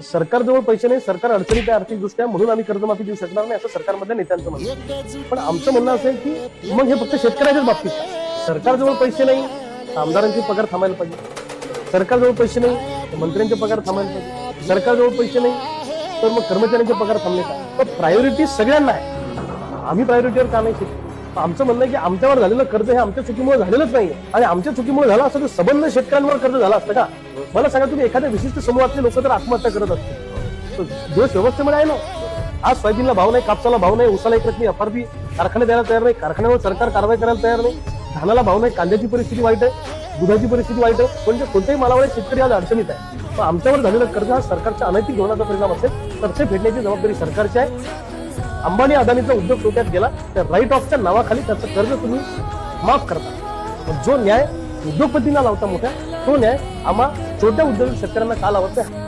सरकारजवळ पैसे नाही, सरकार अडचणीत आहे आर्थिकदृष्ट्या, म्हणून आम्ही कर्जमाफी देऊ शकणार नाही असं सरकारमधल्या नेत्यांचं म्हणणं आहे. पण आमचं म्हणणं असं आहे की मग हे फक्त शेतकऱ्याच्याच बाबतीत आहे. सरकारजवळ पैसे नाही, आमदारांचे पगार थांबायला पाहिजे. सरकारजवळ पैसे नाही तर मंत्र्यांचे पगार थांबायला पाहिजे. सरकारजवळ पैसे नाही तर मग कर्मचाऱ्यांचे पगार थांबले का? तर प्रायोरिटी सगळ्यांना आहे. आम्ही प्रायोरिटीवर का नाही शिकतो? आमचं म्हणणं आहे की आमच्यावर झालेलं कर्ज हे आमच्या चुकीमुळे झालेलंच नाही, आणि आमच्या चुकीमुळे झालं असं तर सबंध शेतकऱ्यांवर कर्ज झालं असतं का? मला सांगा, तुम्ही एखाद्या विशिष्ट समूहातले लोक जर आत्महत्या करत असतील तर देश व्यवस्थेमध्ये आहे ना. आज सोयाबीनला भाव नाही, कापसाला भाव नाही, उसाला एक रकमी एफआरपी कारखाने द्यायला तयार नाही, कारखान्यावर सरकार कारवाई करायला तयार नाही, धानाला भाव नाही, कांद्याची परिस्थिती वाईट आहे, दुधाची परिस्थिती वाईट आहे, म्हणजे कोणत्याही मालावर शेतकरी आज अडचणीत आहे. पण आमच्यावर झालेलं कर्ज हा सरकारच्या अनैतिक धोरणाचा परिणाम असेल तर ते फेडण्याची जबाबदारी सरकारची आहे. अंबानी अदानीचा उद्योग तोट्यात गेला तर राईट ऑफच्या नावाखाली त्याचं कर्ज तुम्ही माफ करता. जो न्याय उद्योगपतींना लावता मोठ्या, तो न्याय आम्हा छोट्या उद्योग शेतकऱ्यांना का लावत नाही?